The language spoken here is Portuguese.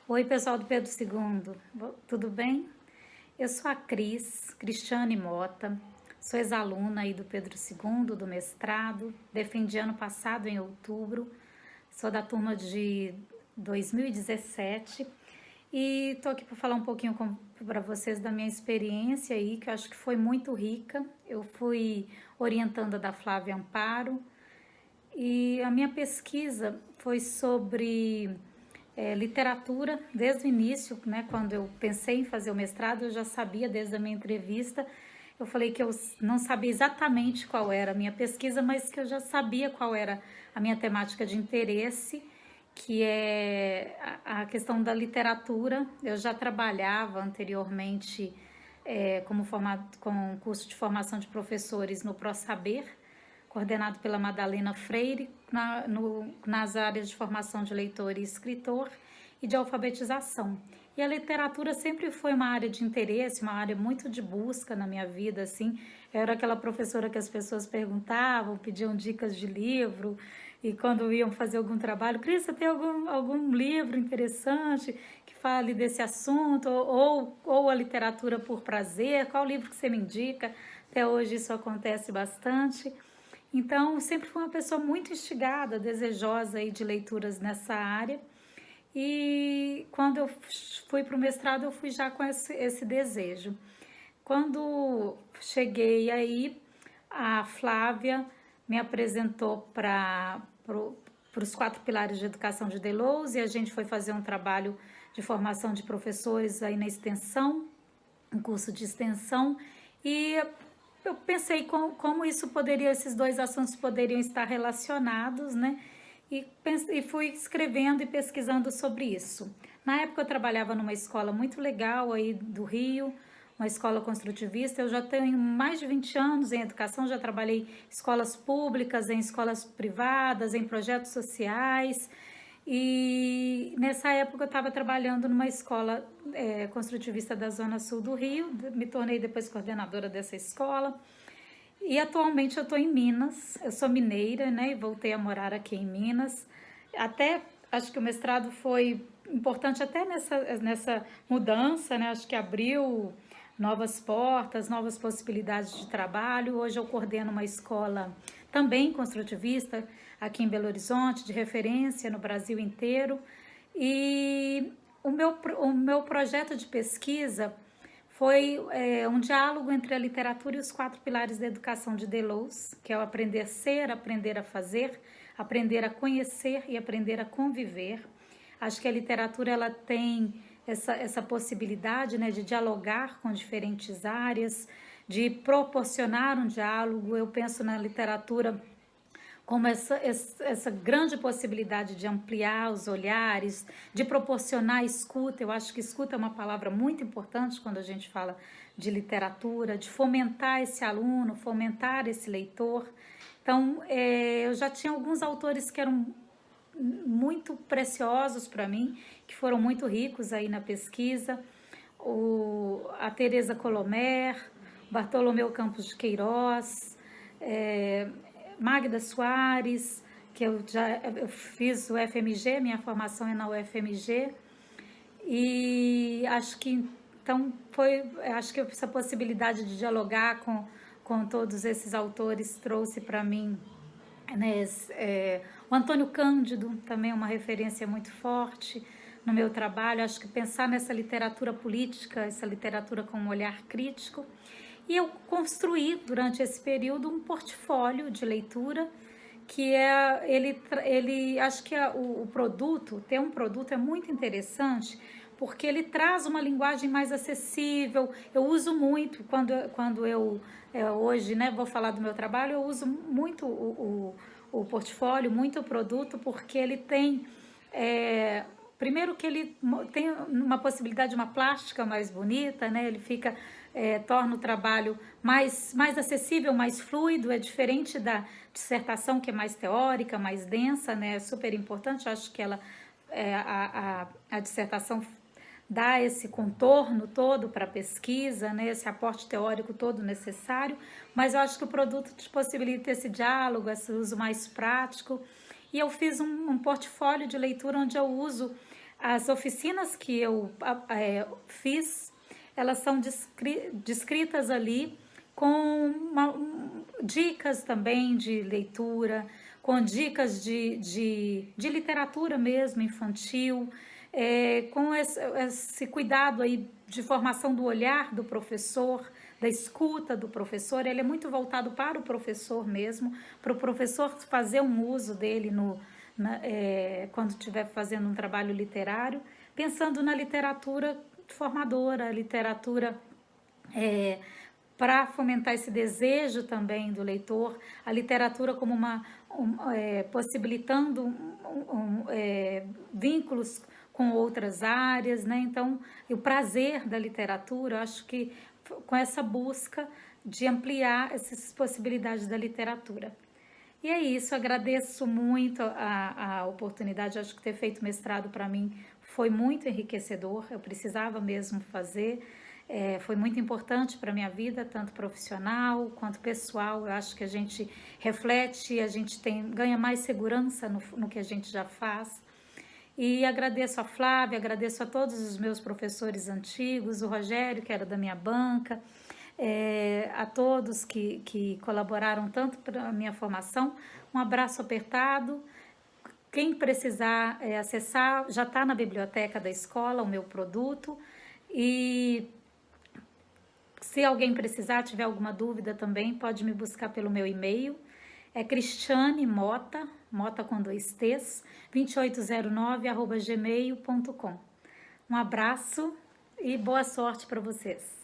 Oi, pessoal do Pedro II, tudo bem? Eu sou a Cristiane Mota, sou ex-aluna aí do Pedro II, do mestrado, defendi ano passado, em outubro, sou da turma de 2017 e estou aqui para falar um pouquinho para vocês da minha experiência aí, que eu acho que foi muito rica. Eu fui orientanda da Flávia Amparo, e a minha pesquisa foi sobre literatura desde o início, né? Quando eu pensei em fazer o mestrado, eu já sabia desde a minha entrevista. Eu falei que eu não sabia exatamente qual era a minha pesquisa, mas que eu já sabia qual era a minha temática de interesse, que é a questão da literatura. Eu já trabalhava anteriormente com curso de formação de professores no ProSaber, coordenado pela Madalena Freire, nas áreas de formação de leitor e escritor e de alfabetização. E a literatura sempre foi uma área de interesse, uma área muito de busca na minha vida, assim. Eu era aquela professora que as pessoas perguntavam, pediam dicas de livro, e quando iam fazer algum trabalho, Cris, você tem algum livro interessante que fale desse assunto? Ou a literatura por prazer? Qual livro que você me indica? Até hoje isso acontece bastante. Então, sempre fui uma pessoa muito instigada, desejosa aí de leituras nessa área. E quando eu fui para o mestrado, eu fui já com esse desejo. Quando cheguei aí, a Flávia me apresentou para os 4 pilares de educação de Deleuze, e a gente foi fazer um trabalho de formação de professores aí na extensão, um curso de extensão, e eu pensei como isso poderia, esses dois assuntos poderiam estar relacionados, né? E fui escrevendo e pesquisando sobre isso. Na época eu trabalhava numa escola muito legal aí do Rio, uma escola construtivista. Eu já tenho mais de 20 anos em educação, já trabalhei em escolas públicas, em escolas privadas, em projetos sociais. E nessa época eu estava trabalhando numa escola construtivista da Zona Sul do Rio, me tornei depois coordenadora dessa escola. E atualmente eu estou em Minas, eu sou mineira, né, e voltei a morar aqui em Minas. Até acho que o mestrado foi importante até nessa mudança, né, acho que abriu novas portas, novas possibilidades de trabalho. Hoje eu coordeno uma escola também construtivista aqui em Belo Horizonte, de referência no Brasil inteiro. E o meu projeto de pesquisa foi um diálogo entre a literatura e os 4 pilares da educação de Deleuze, que é o aprender a ser, aprender a fazer, aprender a conhecer e aprender a conviver. Acho que a literatura ela tem essa possibilidade, né, de dialogar com diferentes áreas, de proporcionar um diálogo. Eu penso na literatura como essa grande possibilidade de ampliar os olhares, de proporcionar escuta. Eu acho que escuta é uma palavra muito importante quando a gente fala de literatura, de fomentar esse aluno, fomentar esse leitor. Então, eu já tinha alguns autores que eram muito preciosos para mim, que foram muito ricos aí na pesquisa. A Teresa Colomer, Bartolomeu Campos de Queiroz, Magda Soares, que eu fiz o FMG, minha formação é na UFMG, e acho que essa possibilidade de dialogar com todos esses autores trouxe para mim, né, o Antônio Cândido também é uma referência muito forte no meu trabalho. Acho que pensar nessa literatura política, essa literatura com um olhar crítico. E eu construí durante esse período um portfólio de leitura que acho que o produto, ter um produto é muito interessante, porque ele traz uma linguagem mais acessível. Eu uso muito, quando eu hoje, né, vou falar do meu trabalho, eu uso muito o portfólio, muito o produto, porque ele tem primeiro que ele tem uma possibilidade de uma plástica mais bonita, né? Ele torna o trabalho mais acessível, mais fluido. É diferente da dissertação, que é mais teórica, mais densa, né? É super importante. Acho que a dissertação dá esse contorno todo para a pesquisa, né? Esse aporte teórico todo necessário, mas eu acho que o produto te possibilita esse diálogo, esse uso mais prático. E eu fiz um portfólio de leitura onde eu uso As oficinas que eu fiz, elas são descritas ali com dicas também de leitura, com dicas de literatura mesmo, infantil, com esse cuidado aí de formação do olhar do professor, da escuta do professor. Ele é muito voltado para o professor mesmo, para o professor fazer um uso dele quando estiver fazendo um trabalho literário, pensando na literatura formadora, a literatura para fomentar esse desejo também do leitor, a literatura como possibilitando vínculos com outras áreas, né? Então, o prazer da literatura, eu acho que com essa busca de ampliar essas possibilidades da literatura. E é isso, agradeço muito a oportunidade, acho que ter feito mestrado para mim foi muito enriquecedor, eu precisava mesmo fazer, foi muito importante para a minha vida, tanto profissional quanto pessoal. Eu acho que a gente reflete, a gente ganha mais segurança no que a gente já faz. E agradeço a Flávia, agradeço a todos os meus professores antigos, o Rogério, que era da minha banca, a todos que colaboraram tanto para a minha formação. Um abraço apertado. Quem precisar acessar, já está na biblioteca da escola o meu produto. E se alguém precisar, tiver alguma dúvida também, pode me buscar pelo meu e-mail. É Cristiane Mota, Mota com 2 T's, 2809@gmail.com. Um abraço e boa sorte para vocês.